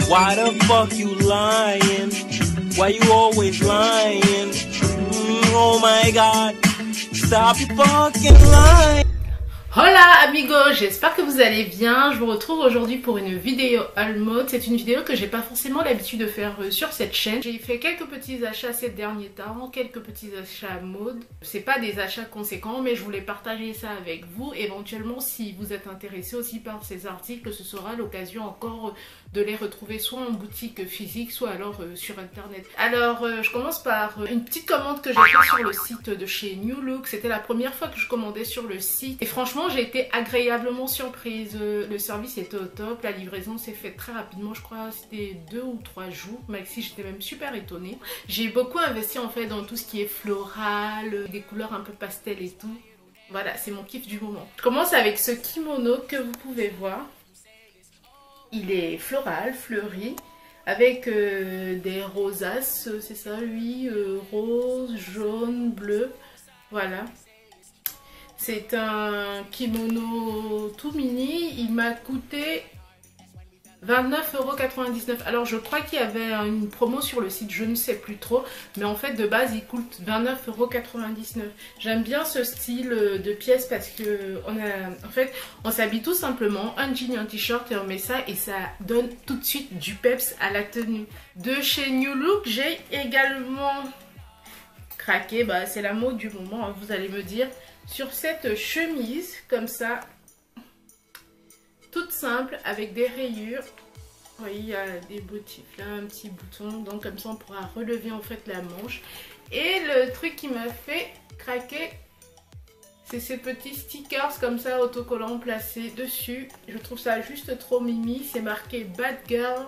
Why the fuck you lying? Why you always lying? Oh my god, stop your fucking lying. Hola amigos, j'espère que vous allez bien. Je vous retrouve aujourd'hui pour une vidéo haul mode. C'est une vidéo que j'ai pas forcément l'habitude de faire sur cette chaîne. J'ai fait quelques petits achats ces derniers temps, quelques petits achats mode. C'est pas des achats conséquents, mais je voulais partager ça avec vous. Éventuellement, si vous êtes intéressé aussi par ces articles, ce sera l'occasion encore de les retrouver soit en boutique physique, soit alors sur internet. Alors je commence par une petite commande que j'ai faite sur le site de chez New Look. C'était la première fois que je commandais sur le site et franchement j'ai été agréablement surprise. Le service était au top, la livraison s'est faite très rapidement, je crois c'était 2 ou 3 jours maxi, j'étais même super étonnée. J'ai beaucoup investi en fait dans tout ce qui est floral, des couleurs un peu pastel et tout. Voilà, c'est mon kiff du moment. Je commence avec ce kimono que vous pouvez voir. Il est floral, fleuri, avec des rosaces, c'est ça, oui, rose, jaune, bleu, voilà. C'est un kimono tout mini, il m'a coûté 29,99 €. Alors je crois qu'il y avait une promo sur le site, je ne sais plus trop, mais en fait de base il coûte 29,99 €. J'aime bien ce style de pièce parce que on s'habille tout simplement, un jean et un t-shirt et on met ça et ça donne tout de suite du peps à la tenue. De chez New Look, j'ai également craqué, bah c'est la mode du moment, hein, vous allez me dire, sur cette chemise comme ça. Toute simple avec des rayures. Vous voyez, il y a des motifs là, un petit bouton. Donc comme ça on pourra relever en fait la manche. Et le truc qui m'a fait craquer, c'est ces petits stickers comme ça autocollants placés dessus. Je trouve ça juste trop mimi. C'est marqué Bad Girl,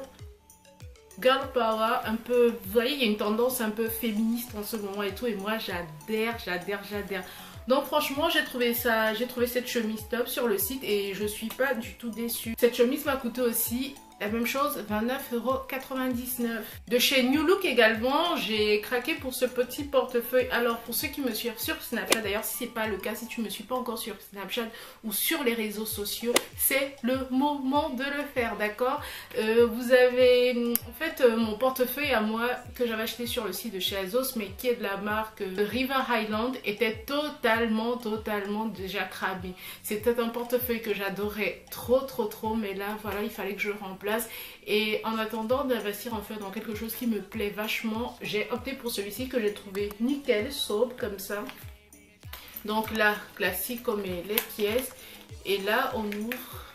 Girl Power. Un peu, vous voyez, il y a une tendance un peu féministe en ce moment et tout. Et moi j'adhère, j'adhère, j'adhère. Donc franchement j'ai trouvé cette chemise top sur le site et je suis pas du tout déçue. Cette chemise m'a coûté aussi la même chose, 29,99 €. De chez New Look également, j'ai craqué pour ce petit portefeuille. Alors pour ceux qui me suivent sur Snapchat, d'ailleurs si c'est pas le cas, si tu me suis pas encore sur Snapchat ou sur les réseaux sociaux, c'est le moment de le faire, d'accord. Vous avez en fait mon portefeuille à moi que j'avais acheté sur le site de chez Azos, mais qui est de la marque River Highland, était totalement déjà cramé. C'était un portefeuille que j'adorais trop, mais là voilà, il fallait que je remplace. Et en attendant d'investir en fait dans quelque chose qui me plaît vachement, j'ai opté pour celui-ci que j'ai trouvé nickel, sobre comme ça. Donc là, classique, on met les pièces et là on ouvre,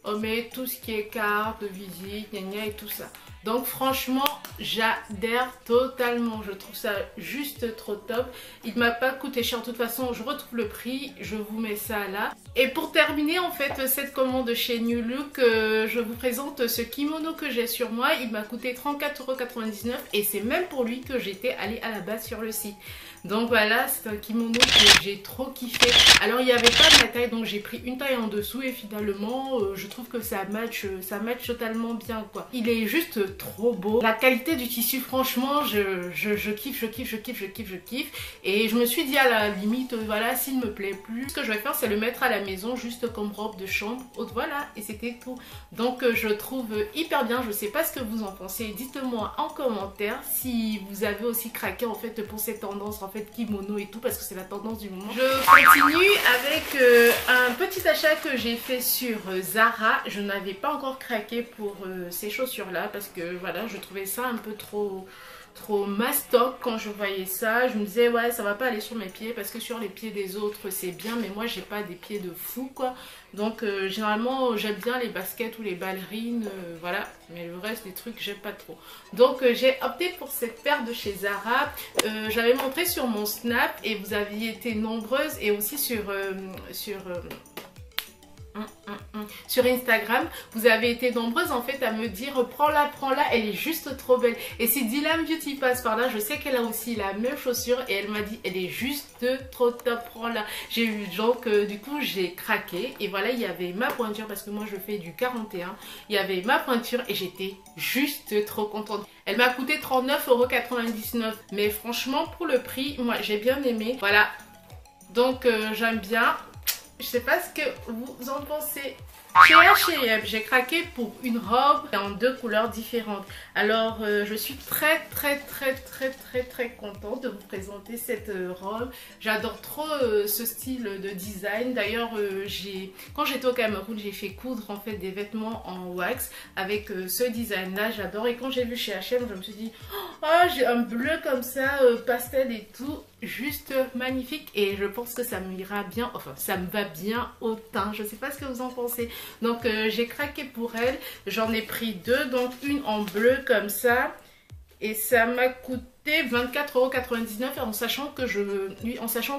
on met tout ce qui est carte, visite, gna et tout ça. Donc franchement j'adhère totalement, je trouve ça juste trop top. Il m'a pas coûté cher, de toute façon je retrouve le prix, je vous mets ça là. Et pour terminer en fait cette commande chez New Look, je vous présente ce kimono que j'ai sur moi. Il m'a coûté 34,99 € et c'est même pour lui que j'étais allée à la base sur le site. Donc voilà, c'est un kimono que j'ai trop kiffé. Alors il n'y avait pas de la taille, donc j'ai pris une taille en dessous et finalement je trouve que ça match totalement bien quoi. Il est juste trop beau. La qualité du tissu, franchement, je kiffe. Et je me suis dit à la limite, voilà, s'il me plaît plus, ce que je vais faire c'est le mettre à la maison juste comme robe de chambre. Voilà, et c'était tout. Donc je trouve hyper bien. Je sais pas ce que vous en pensez. Dites-moi en commentaire si vous avez aussi craqué en fait pour cette tendance en fait kimono et tout, parce que c'est la tendance du moment. Je continue avec un petit achat que j'ai fait sur Zara. Je n'avais pas encore craqué pour ces chaussures là parce que voilà, je trouvais ça un peu trop mastoc quand je voyais ça. Je me disais ouais, ça va pas aller sur mes pieds parce que sur les pieds des autres c'est bien, mais moi j'ai pas des pieds de fou quoi. Donc généralement j'aime bien les baskets ou les ballerines, voilà, mais le reste des trucs j'aime pas trop. Donc j'ai opté pour cette paire de chez Zara. J'avais montré sur mon Snap et vous aviez été nombreuses, et aussi sur Instagram, vous avez été nombreuses en fait à me dire prends-la, elle est juste trop belle. Et si Dylan Beauty passe par là, je sais qu'elle a aussi la même chaussure et elle m'a dit elle est juste trop top, prends-la. J'ai eu donc du coup j'ai craqué et voilà, il y avait ma pointure parce que moi je fais du 41. Il y avait ma pointure et j'étais juste trop contente. Elle m'a coûté 39,99 €, mais franchement pour le prix, moi j'ai bien aimé. Voilà, donc j'aime bien. Je sais pas ce que vous en pensez. Chez H&M, j'ai craqué pour une robe en 2 couleurs différentes. Alors, je suis très contente de vous présenter cette robe. J'adore trop ce style de design. D'ailleurs, quand j'étais au Cameroun, j'ai fait coudre en fait des vêtements en wax avec ce design-là. J'adore. Et quand j'ai vu chez H&M, je me suis dit, oh, j'ai un bleu comme ça, pastel et tout. Juste magnifique, et je pense que ça m'ira bien, enfin ça me va bien au teint. Je sais pas ce que vous en pensez. Donc j'ai craqué pour elle, j'en ai pris 2, donc une en bleu comme ça, et ça m'a coûté 24,99 € en sachant que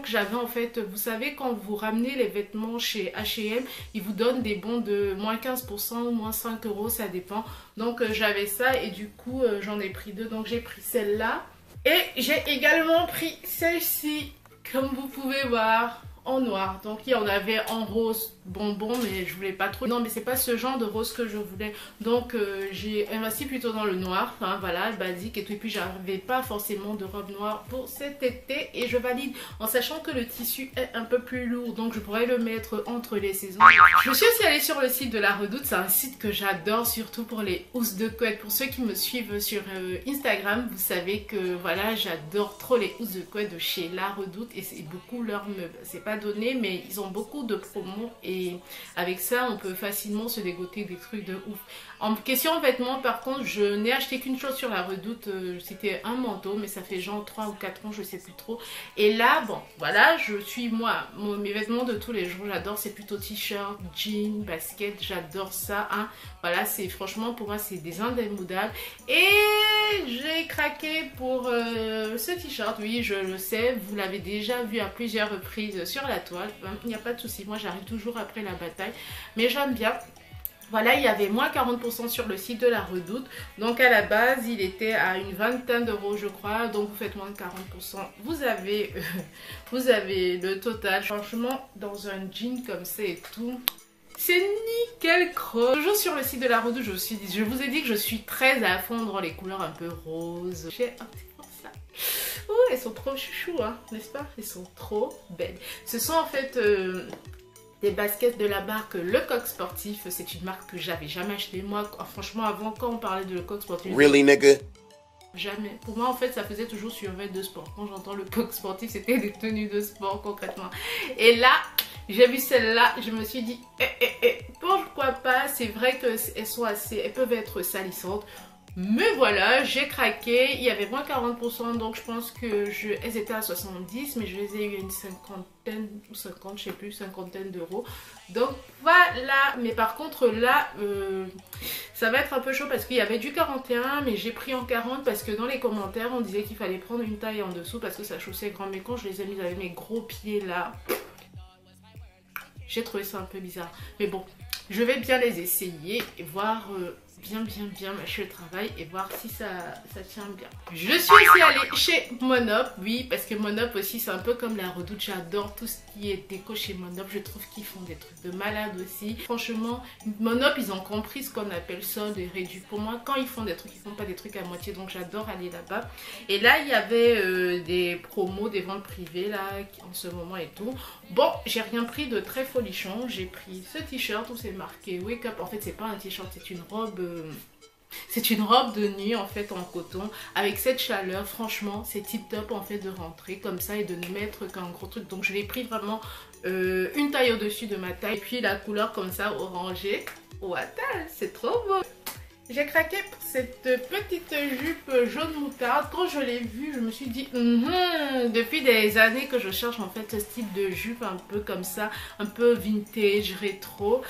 j'avais en fait, vous savez, quand vous ramenez les vêtements chez H&M, ils vous donnent des bons de moins 15% ou moins 5 €, ça dépend. Donc j'avais ça, et du coup j'en ai pris 2, donc j'ai pris celle-là. Et j'ai également pris celle-ci, comme vous pouvez voir, en noir. Donc il y en avait en rose bonbon, mais je voulais pas trop. Non, mais c'est pas ce genre de rose que je voulais. Donc j'ai investi plutôt dans le noir, enfin voilà, basique et tout. Et puis j'avais pas forcément de robe noire pour cet été, et je valide en sachant que le tissu est un peu plus lourd, donc je pourrais le mettre entre les saisons. Je suis aussi allée sur le site de La Redoute. C'est un site que j'adore, surtout pour les housses de couette. Pour ceux qui me suivent sur Instagram, vous savez que voilà, j'adore trop les housses de couette de chez La Redoute, et c'est beaucoup leur meuble. C'est pas donné, mais ils ont beaucoup de promos, et avec ça on peut facilement se dégoter des trucs de ouf. En question vêtements, par contre, je n'ai acheté qu'une chose sur La Redoute, c'était un manteau, mais ça fait genre 3 ou 4 ans, je sais plus trop. Et là, bon, voilà, je suis mes vêtements de tous les jours, j'adore, c'est plutôt t-shirt, jean, basket, j'adore ça, hein. Voilà, c'est franchement, pour moi, c'est des indémodables. Et j'ai craqué pour ce t-shirt, oui, je le sais, vous l'avez déjà vu à plusieurs reprises sur la toile, il n'y a pas de souci, moi j'arrive toujours après la bataille, mais j'aime bien. Voilà, il y avait moins 40% sur le site de La Redoute. Donc à la base, il était à une vingtaine d'euros, je crois. Donc vous faites moins de 40%. Vous avez le total. Franchement, dans un jean comme ça et tout, c'est nickel croche. Toujours sur le site de La Redoute, je vous ai dit que je suis très à fond dans les couleurs un peu roses. J'ai un petit peu ça. Oh, elles sont trop chouchou, hein, n'est-ce pas? Elles sont trop belles. Ce sont en fait... des baskets de la marque Lecoq Sportif. C'est une marque que j'avais jamais acheté. Moi, franchement, avant, quand on parlait de Lecoq Sportif... Really, nigga? Jamais. Pour moi, en fait, ça faisait toujours survêt de sport. Quand j'entends Lecoq Sportif, c'était des tenues de sport, concrètement. Et là, j'ai vu celle-là, je me suis dit, pourquoi pas? C'est vrai qu'elles peuvent être salissantes. Mais voilà, j'ai craqué, il y avait moins 40%, donc je pense que elles étaient à 70, mais je les ai eu à une cinquantaine ou 50, je sais plus, cinquantaine d'euros. Donc voilà, mais par contre là, ça va être un peu chaud parce qu'il y avait du 41, mais j'ai pris en 40 parce que dans les commentaires, on disait qu'il fallait prendre une taille en dessous parce que ça chaussait grand. Mais quand je les ai mis avec mes gros pieds là, j'ai trouvé ça un peu bizarre. Mais bon, je vais bien les essayer et voir... bien mâcher le travail et voir si ça tient bien. Je suis aussi allée chez Monop, oui, parce que Monop aussi c'est un peu comme La Redoute, j'adore tout ce qui est déco chez Monop, je trouve qu'ils font des trucs de malade aussi. Franchement, Monop, ils ont compris ce qu'on appelle solde et réduit. Pour moi, quand ils font des trucs, ils font pas des trucs à moitié, donc j'adore aller là-bas. Et là, il y avait des promos, des ventes privées là, en ce moment et tout. Bon, j'ai rien pris de très folichon, j'ai pris ce t-shirt où c'est marqué Wake Up. En fait, c'est pas un t-shirt, c'est une robe... c'est une robe de nuit en fait en coton avec cette chaleur. Franchement c'est tip top en fait de rentrer comme ça et de ne mettre qu'un gros truc. Donc je l'ai pris vraiment une taille au dessus de ma taille, et puis la couleur comme ça orangée. Waouh, c'est trop beau. J'ai craqué pour cette petite jupe jaune moutarde. Quand je l'ai vue, je me suis dit depuis des années que je cherche en fait ce style de jupe un peu comme ça, un peu vintage, rétro.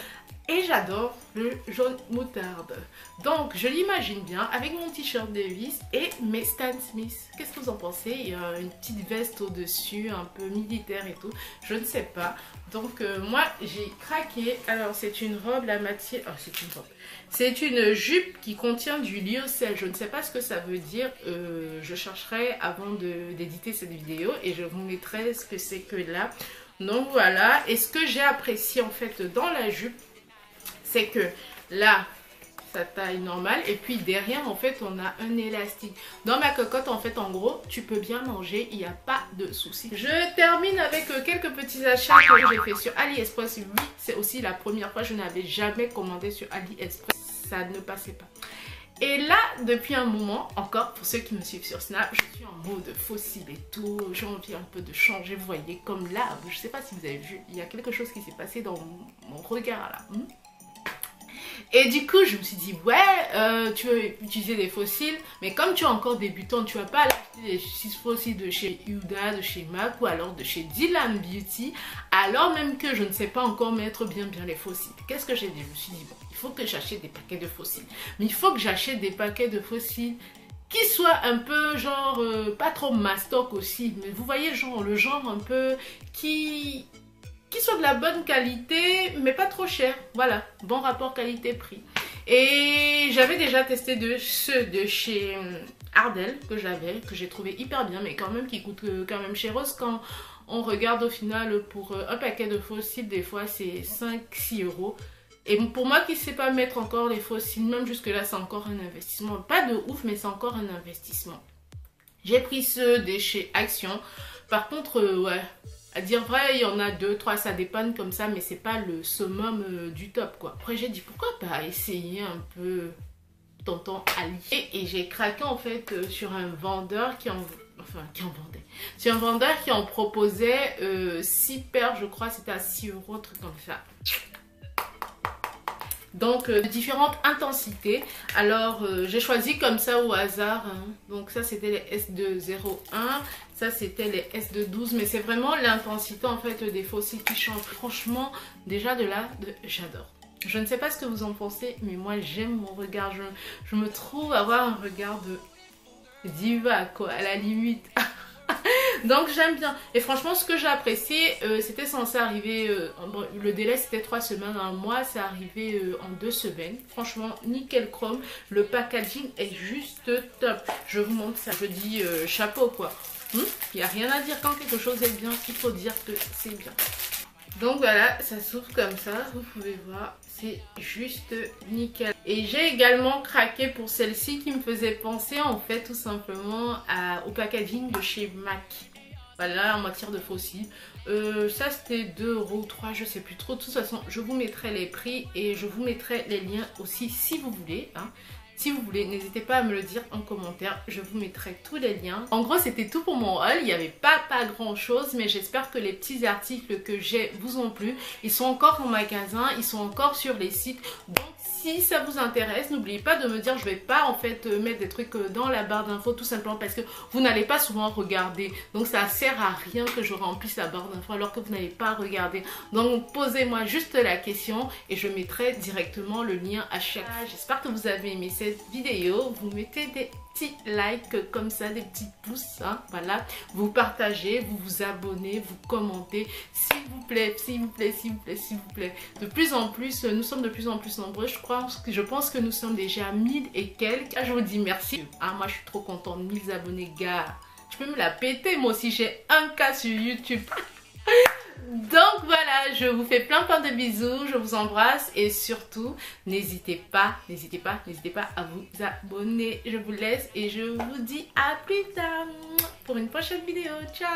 Et j'adore le jaune moutarde. Donc je l'imagine bien avec mon t-shirt Davis et mes Stan Smith. Qu'est-ce que vous en pensez? Il y a une petite veste au-dessus, un peu militaire et tout. Je ne sais pas. Donc moi j'ai craqué. Alors c'est une robe, la matière... Oh, c'est une robe. C'est une jupe qui contient du lyocell. Je ne sais pas ce que ça veut dire. Je chercherai avant d'éditer cette vidéo et je vous mettrai ce que c'est que là. Donc voilà. Et ce que j'ai apprécié en fait dans la jupe, c'est que là, sa taille normale. Et puis derrière, en fait, on a un élastique. Dans ma cocotte, en fait, en gros, tu peux bien manger, il n'y a pas de souci. Je termine avec quelques petits achats que j'ai fait sur AliExpress. Oui, c'est aussi la première fois, je n'avais jamais commandé sur AliExpress. Ça ne passait pas. Et là, depuis un moment, encore pour ceux qui me suivent sur Snap, je suis en mode fossile et tout. J'ai envie un peu de changer, vous voyez, comme là. Je ne sais pas si vous avez vu, il y a quelque chose qui s'est passé dans mon regard là. Et du coup, je me suis dit, ouais, tu veux utiliser des fossiles, mais comme tu es encore débutant, tu vas pas acheter des fossiles de chez Huda, de chez MAC ou alors de chez Dylan Beauty, alors même que je ne sais pas encore mettre bien les fossiles. Qu'est-ce que j'ai dit? Je me suis dit, bon, il faut que j'achète des paquets de fossiles. Mais il faut que j'achète des paquets de fossiles qui soient un peu genre, pas trop mastoc aussi, mais vous voyez, genre, le genre un peu qui soit de la bonne qualité mais pas trop cher, voilà, bon rapport qualité-prix. Et j'avais déjà testé ceux de chez Ardell que j'ai trouvé hyper bien, mais quand même qui coûtent quand même cher quand on regarde au final. Pour un paquet de fossiles, des fois c'est 5-6 euros. Et pour moi qui ne sais pas mettre encore les fossiles, même jusque là c'est encore un investissement, pas de ouf mais c'est encore un investissement. J'ai pris ceux de chez Action, par contre ouais, à dire vrai, il y en a 2-3, ça dépanne comme ça, mais c'est pas le summum du top quoi. Après j'ai dit pourquoi pas essayer un peu tonton Ali. Et j'ai craqué en fait sur un vendeur qui en vendait. Sur un vendeur qui en proposait 6 paires, je crois, c'était à 6 euros, un truc comme ça. Donc de différentes intensités. Alors j'ai choisi comme ça au hasard, hein. Donc ça c'était les S201, ça c'était les S212, mais c'est vraiment l'intensité en fait des fossiles qui change. Franchement déjà de là, j'adore. Je ne sais pas ce que vous en pensez, mais moi j'aime mon regard. Je me trouve avoir un regard de diva quoi, à la limite. Donc j'aime bien. Et franchement ce que j'ai apprécié, c'était censé arriver, le délai c'était 3 semaines, un mois, c'est arrivé en 2 semaines. Franchement nickel chrome, le packaging est juste top. Je vous montre ça, je dis chapeau quoi. Il n'y a rien à dire, quand quelque chose est bien, il faut dire que c'est bien. Donc voilà, ça s'ouvre comme ça, vous pouvez voir, c'est juste nickel. Et j'ai également craqué pour celle-ci qui me faisait penser en fait tout simplement au packaging de chez MAC. Voilà, en matière de fossiles. Ça c'était 2 euros ou 3, je sais plus trop. De toute façon, je vous mettrai les prix et je vous mettrai les liens aussi si vous voulez, hein. Si vous voulez, n'hésitez pas à me le dire en commentaire, je vous mettrai tous les liens. En gros, c'était tout pour mon haul, il n'y avait pas grand chose, mais j'espère que les petits articles que j'ai vous ont plu. Ils sont encore en magasin, ils sont encore sur les sites, donc si ça vous intéresse, n'oubliez pas de me dire, je vais pas en fait mettre des trucs dans la barre d'infos tout simplement parce que vous n'allez pas souvent regarder. Donc ça sert à rien que je remplisse la barre d'infos alors que vous n'allez pas regarder. Donc posez-moi juste la question et je mettrai directement le lien à chaque fois. J'espère que vous avez aimé cette vidéo. Vous mettez des petits likes comme ça, des petits pouces, hein, voilà. Vous partagez, vous vous abonnez, vous commentez, s'il vous plaît, s'il vous plaît, s'il vous plaît, s'il vous plaît. De plus en plus, nous sommes de plus en plus nombreux. Je pense que nous sommes déjà 1000 et quelques. Ah, je vous dis merci. Ah, moi, je suis trop contente. 1000 abonnés, gars. Je peux me la péter, moi aussi. J'ai 1K sur YouTube. Donc voilà, je vous fais plein de bisous, je vous embrasse et surtout, n'hésitez pas à vous abonner. Je vous laisse et je vous dis à plus tard pour une prochaine vidéo. Ciao!